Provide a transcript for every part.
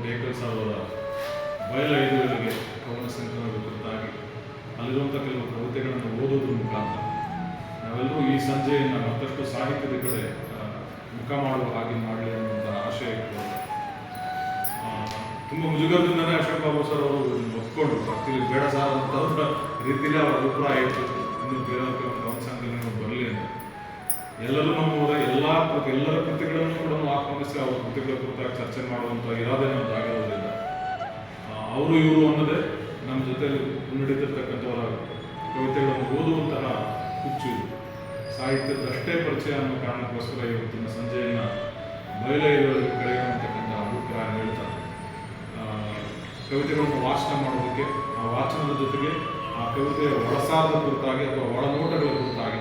Takers ಅವರ ಬಯಲೈದುಗಳಿಗೆ ಕವನ ಸಂಕಲನದ ಕುರಿತಾಗಿ ಅಲ್ಲಿರುವಂಥ ಕೆಲವು ಕವಿತೆಗಳನ್ನು ಓದೋದ್ರ ಮುಖಾಂತರ ನಾವೆಲ್ಲರೂ ಈ ಸಂಜೆಯನ್ನು ಮತ್ತಷ್ಟು ಸಾಹಿತ್ಯದ ಕಡೆ ಮುಖ ಮಾಡುವ ಹಾಗೆ ಮಾಡಲಿ ಅನ್ನುವಂಥ ಆಶಯ ಇತ್ತು. ತುಂಬ ಮುಜುಗರದಿಂದಲೇ ಅಶೋಕ್ ಬಾಬು ಸರ್ ಅವರು ಒಪ್ಕೊಂಡು ಆಕ್ಚುಲಿ ಬೇಡ ಸಾರ್ ಅಂತ ರೀತಿಯಲ್ಲಿ ಅವರ ಅಭಿಪ್ರಾಯ ಇತ್ತು. ಇನ್ನು ಬೇರೆ ಕವನ ಸಂಕಲನ ಬರಲಿ ಅಂತ ಎಲ್ಲರೂ ನಮ್ಮವರ ಎಲ್ಲರ ಕೃತಿಗಳನ್ನು ಕೂಡ ಆಹ್ವಾನಿಸಿ ಅವರ ಕೃತಿಗಳ ಕುರಿತಾಗಿ ಚರ್ಚೆ ಮಾಡುವಂಥ ಇರಾದೆ ನಮ್ದು ಆಗಿರೋದ್ರಿಂದ ಅವರು ಇವರು ಅನ್ನೋದೇ ನಮ್ಮ ಜೊತೆ ಮುನ್ನಡೀತಿರ್ತಕ್ಕಂಥವರ ಕವಿತೆಗಳನ್ನು ಓದುವಂತಹ ಹುಚ್ಚು ಇದು. ಸಾಹಿತ್ಯದಷ್ಟೇ ಪರಿಚಯ ಅನ್ನೋ ಕಾರಣಕ್ಕೋಸ್ಕರ ಇವತ್ತಿನ ಸಂಜೆಯನ್ನು ಬಯಲೈದುಗಳಿಗೆ ಕಳೆಯುವಂತಕ್ಕಂಥ ಅಭಿಪ್ರಾಯ ಹೇಳ್ತಾರೆ. ಕವಿತೆಗಳನ್ನು ವಾಚನ ಮಾಡೋದಕ್ಕೆ ಆ ವಾಚನದ ಜೊತೆಗೆ ಆ ಕವಿತೆಯ ಒಳಸಾರದ ಕುರಿತಾಗಿ ಅಥವಾ ಒಳನೋಟಗಳ ಕುರಿತಾಗಿ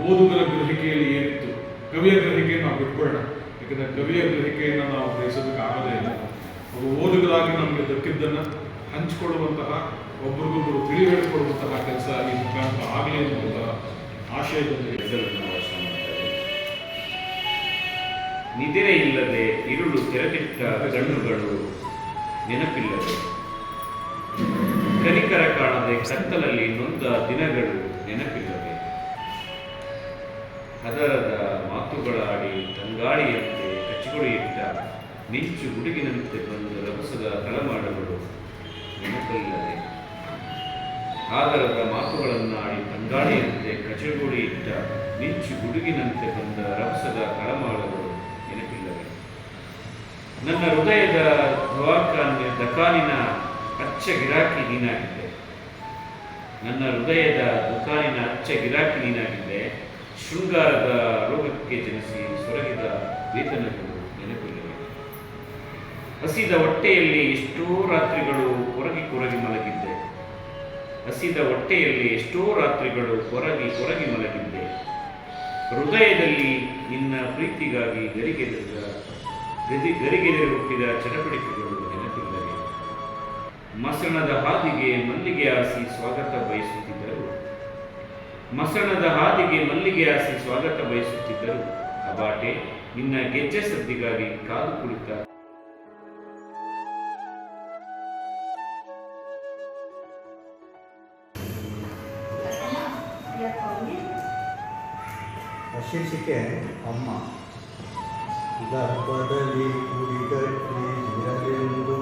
ಓದುಗರ ಗ್ರಹಿಕೆಯಲ್ಲಿ ಏನಿತ್ತು, ಕವಿಯ ಗ್ರಹಿಕೆಯನ್ನು ನಾವು ಬಿಟ್ಕೊಳ್ಳೋಣ. ಯಾಕಂದರೆ ಕವಿಯ ಗ್ರಹಿಕೆಯನ್ನು ನಾವು ಗ್ರಹಿಸೋದಕ್ಕೆ ಆಗೋದೇ ಇಲ್ಲ. ಅವರು ಓದುಗರಾಗಿ ನಮಗೆ ದಕ್ಕಿದ್ದನ್ನು ಹಂಚಿಕೊಳ್ಳುವಂತಹ, ಒಬ್ರಿಗೊಬ್ಬರು ತಿಳಿ ಹೇಳಿಕೊಡುವಂತಹ ಕೆಲಸ ಈ ಮುಖಾಂತರ ಆಗಲಿ ಎನ್ನುವಂತಹ ಆಶಯದೊಂದಿಗೆ ಹೆಸರನ್ನು ವಾಚನ ಮಾಡ್ತಾರೆ. ನಿದ್ರೆ ಇಲ್ಲದೆ ಇರುಳು ತೆರೆದಿಟ್ಟ ಕಣ್ಣುಗಳು ನೆನಪಿಲ್ಲದೆ, ಕನಿಕರ ಕಾಣದೆ ಕತ್ತಲಲ್ಲಿ ನೊಂದ ದಿನಗಳು ನೆನಪಿಲ್ಲದೆ, ಹದರದ ಮಾತುಗಳಾಡಿ ತಂಗಾಳಿಯಂತೆ ಕಚ್ಚಿಗೊಳಿಯಿಟ್ಟ ಮಿಂಚು ಹುಡುಗಿನಂತೆ ಬಂದ ರಭಸದ ತಳಮಾಡಗಳು ನೆನಪಿಲ್ಲದೆ, ಆದರದ ಮಾತುಗಳನ್ನಾಡಿ ತಂಗಾಳಿಯಂತೆ ಕಚಗುಳಿಯಿಟ್ಟ ಮಿಂಚು ಹುಡುಗಿನಂತೆ ಬಂದ ರಭಸದ ತಳಮಾಡಗಳು ನೆನಪಿಲ್ಲವೆ. ನನ್ನ ಹೃದಯದ ದಕಾನಿನ ಅಚ್ಚ ಗಿರಾಕಿ ನೀನಾಗಿದ್ದೆ, ನನ್ನ ಹೃದಯದ ದುಕಾನಿನ ಅಚ್ಚ ಗಿರಾಕಿ ನೀನಾಗಿದ್ದೆ. ಶೃಂಗಾರದ ರೋಗಕ್ಕೆ ಜನಿಸಿ ಸೊರಗಿದ ವೇತನಗಳು ನೆನಪಿಲ್ಲವೆ. ಹಸಿದ ಹೊಟ್ಟೆಯಲ್ಲಿ ಎಷ್ಟೋ ರಾತ್ರಿಗಳು ಕೊರಗಿ ಮಲಗಿದ್ದೆ, ಹಸಿದ ಹೊಟ್ಟೆಯಲ್ಲಿ ಎಷ್ಟೋ ರಾತ್ರಿಗಳು ಕೊರಗಿ ಮಲಗಿದ್ದೆ. ಹೃದಯದಲ್ಲಿ ನಿನ್ನ ಪ್ರೀತಿಗಾಗಿ ಗರಿಗೆದೆ ಹುಟ್ಟಿದ ಚಟಪಟಿಕೆಗಳು ನೆನಪಿಲ್ಲವೆ. ಮಸಣದ ಹಾದಿಗೆ ಮಲ್ಲಿಗೆ ಆಸಿ ಸ್ವಾಗತ ಬಯಸುತ್ತಿದ್ದರು, ಮಸಣದ ಹಾದಿಗೆ ಮಲ್ಲಿಗೆ ಆಸಿ ಸ್ವಾಗತ ಬಯಸುತ್ತಿದ್ದರು. ಅಬಾಟೆ ನಿನ್ನ ಗೆಜ್ಜೆ ಸದ್ದಿಗಾಗಿ ಕಾದು ಕುಳಿತ ಶೀರ್ಷಿಕೆ ಅಮ್ಮ. ಗರ್ಭದಲ್ಲಿ ಕುಡಿಗಟ್ಟಿ ಇರಲೆಂದು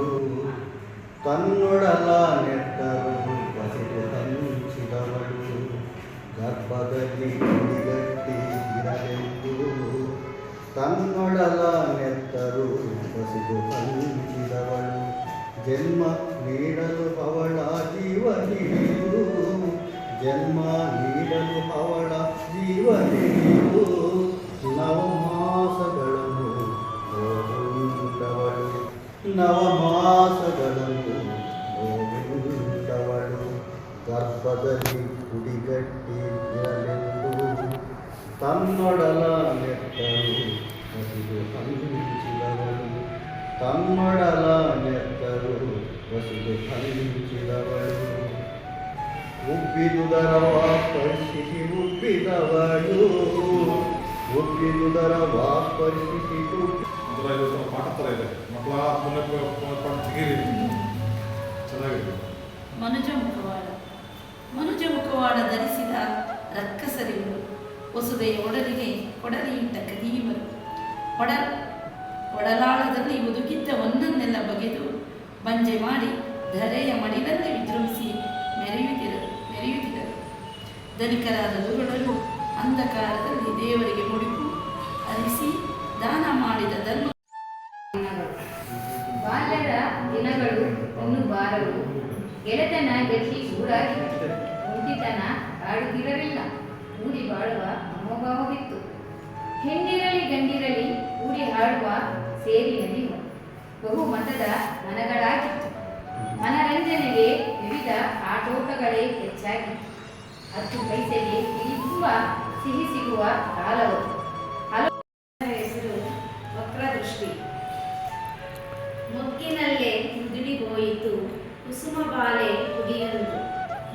ತನ್ನೊಡಲ ನೆತ್ತರು ಬಸಿಗೆ ಹಂಚಿದವಳು, ಗರ್ಭದಲ್ಲಿ ಕುಡಿಗಟ್ಟಿ ಇರಲೆಂದು ತನ್ನೊಡಲ ನೆತ್ತರು ಬಸಿದು ಹಂಚಿದವಳು, ಜನ್ಮ ನೀಡಲು ಅವಳ ಜೀವ ಹಿಡಿದು, ಜನ್ಮ ನೀಡಲು ಅವಳ ಜೀವ ಹಿಡಿದು, ನವಮಾಸಗಳನ್ನು ನೋಡುಂಟವಳು, ನವಮಾಸಗಳನ್ನು ನೋಡುಂಟವಳು. ಗರ್ಭದಲ್ಲಿ ಕುಡಿಗಟ್ಟಿ ಇರಲೆಂದು ತನ್ನೊಡಲ ನೆತ್ತರು ಬಸಿದು ಹಂಚಿದವಳು, ತನ್ನೊಡಲ ನೆತ್ತರು ಬಸಿದು ಹಂಚಿದವಳು. ಉಬ್ಬಿದುದರವ ಸ್ಪರ್ಶಿಸಿ ಉಬ್ಬಿದವಳು, ಉಬ್ಬಿದುದರವ ಸ್ಪರ್ಶಿಸಿ ಪಾಠ ಥರ ಇದೆ. ಮಕ್ಕಳ ಪಾಠ ತೆಗೀರಿ, ಚೆನ್ನಾಗಿದೆ. ಮನುಜ ಮುಖವಾಡ ಧರಿಸಿದ ರಕ್ಕಸರಿವರು, ಹೊಸುದೆಯ ಒಡಲಿಗೆ ಕೊಡಲಿಯಿಟ್ಟ ಕದೀವರು, ಒಡಲಾಳದಲ್ಲಿ ಒದುಗಿದ್ದ ಒಂದನ್ನೆಲ್ಲ ಬಗೆದು ಬಂಜೆ ಮಾಡಿ ಧರೆಯ ಮಡಿಲಲ್ಲಿ ವಿಜೃಂಭಿಸಿ ಮೆರೆಯುತ್ತಿದ್ದರು. ಧನಿಕರಾದ ದುರುಳರು ಅಂಧಕಾರದಲ್ಲಿ ದೇವರಿಗೆ ಮುಡಿಪು ಅರಿಸಿ ದಾನ ಮಾಡಿದ ಧರ್ಮ. ಬಾಲ್ಯದ ದಿನಗಳು ಇನ್ನು ಬಾರವು, ಗೆಳೆತನ ಗಟ್ಟಿ ಗೂಡಾಗಿತ್ತು, ಮುಟ್ಟಿತನ ಆಡುತ್ತಿರಲಿಲ್ಲ, ಕೂಡಿ ಬಾಳುವ ಮನೋಭಾವವಿತ್ತು. ಹೆಣ್ಣಿರಲಿ ಗಂಡಿರಲಿ ಕೂಡಿ ಹಾಡುವ ಸೇರಿ ನಡೆಯುವ ಬಹುಮತದ ಮನಗಳಾಗಿತ್ತು. ಮನರಂಜನೆಗೆ ವಿವಿಧ ಆಟೋಟಗಳೇ ಹೆಚ್ಚಾಗಿತ್ತು. 10 ಪೈಸೆಗೆ ಇಡೀ ತುಂಬ ಸಿಹಿ ಸಿಗುವ ಕಾಲವು. ಹೆಸರು ವಕ್ರದೃಷ್ಟಿ. ಮೊಗ್ಗಿನಲ್ಲೇ ಮುದುಡಿ ಹೋಯಿತು ಕುಸುಮ ಬಾಲೆ ಕುಡಿಯೊಂದು,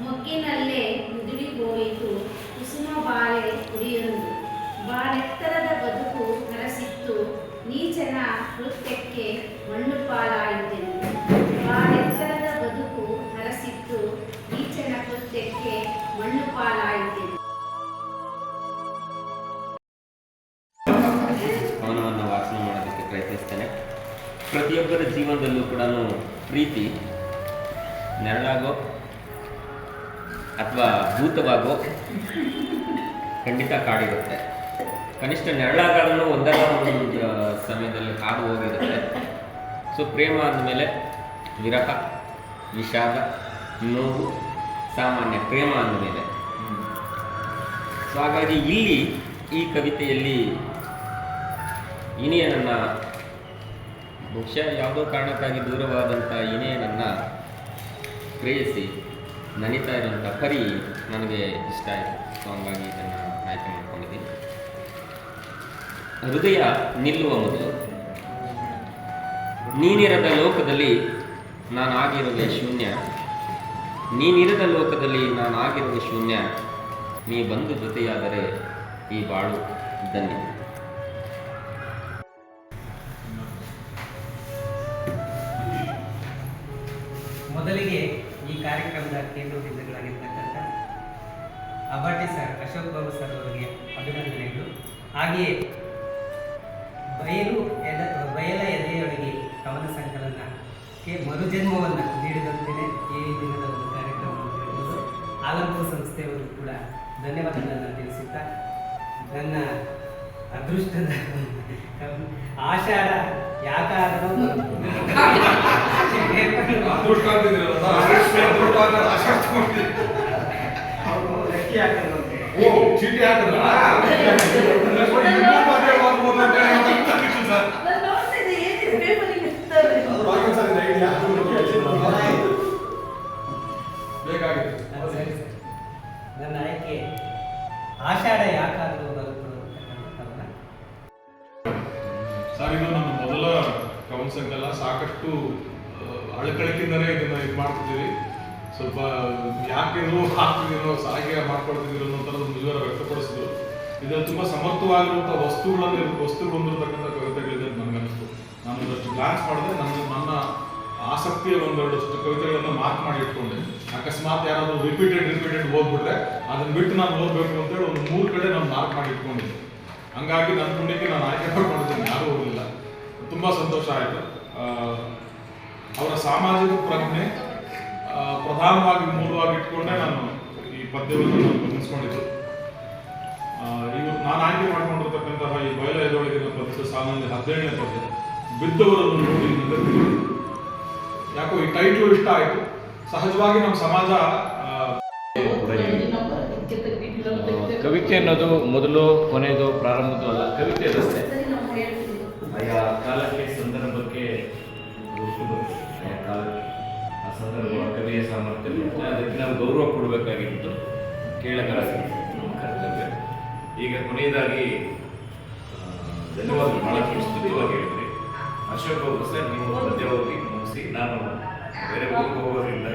ಮೊಗ್ಗಿನಲ್ಲೇ ಮುದುಡಿ ಹೋಯಿತು ಕುಸುಮ ಬಾಲೆ ಕುಡಿಯೊಂದು. ಬಾಳೆತ್ತರದ ಬದುಕು ನರಸಿತ್ತು, ನೀಚನ ಕೃತ್ಯಕ್ಕೆ ಮಣ್ಣು ಪಾಲ ಪ್ರಯತ್ನಿಸ್ತೇನೆ. ಪ್ರತಿಯೊಬ್ಬರ ಜೀವನದಲ್ಲೂ ಕೂಡ ಪ್ರೀತಿ ನೆರಳಾಗೋ ಅಥವಾ ಭೂತವಾಗೋ ಖಂಡಿತ ಕಾಡಿರುತ್ತೆ. ಕನಿಷ್ಠ ನೆರಳಾಗಾದ್ರೂ ಒಂದಲ್ಲ ಒಂದು ಸಮಯದಲ್ಲಿ ಹಾದು ಹೋಗಿರುತ್ತೆ. ಸೊ ಪ್ರೇಮ ಅಂದಮೇಲೆ ವಿರಹ, ವಿಷಾದ, ನೋವು ಸಾಮಾನ್ಯ ಪ್ರೇಮ ಅಂದಮೇಲೆ. ಸೊ ಹಾಗಾಗಿ ಇಲ್ಲಿ ಈ ಕವಿತೆಯಲ್ಲಿ ಇನಿಯನನ್ನು ಬಹುಶಃ ಯಾವುದೋ ಕಾರಣಕ್ಕಾಗಿ ದೂರವಾದಂಥ ಇನಿಯನನ್ನು ಪ್ರೇಯಸಿ ನನಿತಾ ಇರುವಂಥ ಪರಿ ನನಗೆ ಇಷ್ಟ ಆಯಿತು. ಸೊ ಹಂಗಾಗಿ ಇದನ್ನು ಆಯ್ಕೆ ಮಾಡ್ಕೊಂಡಿದ್ದೀನಿ. ಹೃದಯ ನಿಲ್ಲುವ ಮೊದಲು ನೀನಿರದ ಲೋಕದಲ್ಲಿ ನಾನಾಗಿರುವೆ ಶೂನ್ಯ, ನೀನಿರದ ಲೋಕದಲ್ಲಿ ನಾನಾಗಿರುವೆ ಶೂನ್ಯ, ನೀ ಬಂದು ಜೊತೆಯಾದರೆ ಈ ಬಾಳು ಧನ್ಯ. ಮೊದಲಿಗೆ ಈ ಕಾರ್ಯಕ್ರಮದ ಕೇಂದ್ರ ಬಿಂದುಗಳಾಗಿರ್ತಕ್ಕಂಥ ಅಬಾಟಿ ಸರ್, ಅಶೋಕ್ ಬಾಬು ಸರ್ ಅವರಿಗೆ ಅಭಿನಂದನೆಗಳು. ಹಾಗೆಯೇ ಬಯಲ ಎದೆಯೊಳಗೆ ಕವನ ಸಂಕಲನಕ್ಕೆ ಮರುಜನ್ಮವನ್ನು ನೀಡಿದಂತೆಯೇ ಈ ದಿನದ ಒಂದು ಕಾರ್ಯಕ್ರಮ ಅಂತ ಹೇಳ್ಬೋದು. ಆಲಂಪುರ ಸಂಸ್ಥೆಯವರು ಕೂಡ ಧನ್ಯವಾದಗಳನ್ನು ತಿಳಿಸುತ್ತಾ, ನನ್ನ ಅದೃಷ್ಟದ ಆಷಾಢ ಯಾಕಾದರೂ ಚೀಟಿ ಹಾಕಿದ್ರ ನಾನು ನೋಡ್ತಿದ್ದೆ ಏನಿದೆ ಪೇಪರಿಗೆ ಇರ್ತಾರೆ. ಬೇಕಾಗಿದೆ. ಸರಿ ಸರ್, ನನ್ನ ಆಯ್ಕೆ ಆಷಾಢ ಯಾಕಾದರೂ ಬರುತ್ತದೆ ಅಂತಕ್ಕಂಥದ್ದನ್ನ. ಸರ್, ಇದು ನಮ್ಮ ಮೊದಲ ಕವನ ಸಂಕಲ. ಸಾಕಷ್ಟು ಅಳಕಳಿಕೆಯಿಂದಲೇ ಇದನ್ನ ಇದು ಮಾಡ್ತಿದ್ದೀವಿ. ಸ್ವಲ್ಪ ಯಾಕಿರೋ ಹಾಕ್ತಿದ್ದೀರೋ, ಸಾರಿಗೆ ಮಾಡ್ಕೊಳ್ತಿದ್ದೀರೋ ಅನ್ನೋ ಥರದ ಮುಜುಗರ ವ್ಯಕ್ತಪಡಿಸಿದ್ರು. ಇದರಲ್ಲಿ ತುಂಬ ಸಮರ್ಥವಾಗಿರುವಂಥ ವಸ್ತುಗಳು ಹೊಂದಿರತಕ್ಕಂಥ ಕವಿತೆಗಳಿದೆ ಅಂತ ನನಗನ್ನಿಸ್ತು. ನಾನು ಒಂದಷ್ಟು ಗ್ಲಾನ್ಸ್ ಮಾಡಿದೆ. ನನ್ನ ಆಸಕ್ತಿಯ ಒಂದೆರಡಷ್ಟು ಕವಿತೆಗಳನ್ನು ಮಾರ್ಕ್ ಮಾಡಿ ಇಟ್ಕೊಂಡೆ. ಅಕಸ್ಮಾತ್ ಯಾರಾದರೂ ರಿಪೀಟೆಡ್ ಓದ್ಬಿಟ್ರೆ ಅದನ್ನು ಬಿಟ್ಟು ನಾನು ಓದಬೇಕು ಅಂತೇಳಿ ಒಂದು 3 ಕಡೆ ನಾನು ಮಾರ್ಕ್ ಮಾಡಿ ಇಟ್ಕೊಂಡಿದ್ದೆ. ಹಂಗಾಗಿ ನನ್ನ ಪುಣ್ಯಕ್ಕೆ ನಾನು ಆಯ್ಕೆ ಮಾಡ್ಕೊಂಡಿದ್ದೇನೆ, ಯಾರೂ ಹೋಗಲಿಲ್ಲ. ತುಂಬ ಸಂತೋಷ ಆಯಿತು. ಅವರ ಸಾಮಾಜಿಕ ಪ್ರಜ್ಞೆ ಪ್ರಧಾನವಾಗಿ ಮೂಲವಾಗಿ ಇಟ್ಕೊಂಡೆ ನಾನು ಈ ಪದ್ಯವನ್ನು ನಾನು ಗಮನಿಸ್ಕೊಂಡಿದ್ದು. ಇವು ನಾನು ಆಯ್ಕೆ ಮಾಡಿಕೊಂಡಿರ್ತಕ್ಕಂತಹ ಈ ಬಯಲ ಎದೆಯೊಳಗಿನ ಪದ್ಯದ ಸಾಲಿನಲ್ಲಿ 17ನೇ ಪದ್ಯ, ಬಿದ್ದವರನ್ನು ನೋಡಿ ನಗುತ್ತಿದೆ. ಯಾಕೋ ಈ ಟೈಟ್ಲು ಇಷ್ಟ ಆಯಿತು. ಸಹಜವಾಗಿ ನಮ್ಮ ಸಮಾಜ ಕವಿತೆ ಅನ್ನೋದು ಮೊದಲು ಕೊನೆಯದು ಪ್ರಾರಂಭದ್ದು ಅಲ್ಲ, ಕವಿತೆ ರಸ್ತೆ. ಆಯಾ ಕಾಲಕ್ಕೆ ಸಂದರ್ಭಕ್ಕೆ ಗುರುತು ಬರುತ್ತೆ. ಆಯಾ ಕಾಲಕ್ಕೆ ಆ ಸಂದರ್ಭ ಕವಿಯ ಸಾಮರ್ಥ್ಯ ಇರುತ್ತೆ. ಅದಕ್ಕೆ ನಾವು ಗೌರವ ಕೊಡಬೇಕಾಗಿತ್ತು. ಕೇಳಗಾರರಿಗೆ ನಮ್ಮ ಕರ್ತವ್ಯ. ಈಗ ಕೊನೆಯದಾಗಿ ಧನ್ಯವಾದಗಳು. ಭಾಳ ಸ್ತುತಿವಾಗಿ ಹೇಳಿದ್ರಿ ಅಶೋಕ್ ಬಾಬು ಸರ್. ನೀವು ಪದ್ಯ ಓದಿ ಮುಗಿಸಿ, ನಾನು ಬೇರೆ ಊರಿಗೆ ಹೋಗೋದ್ರಿಂದ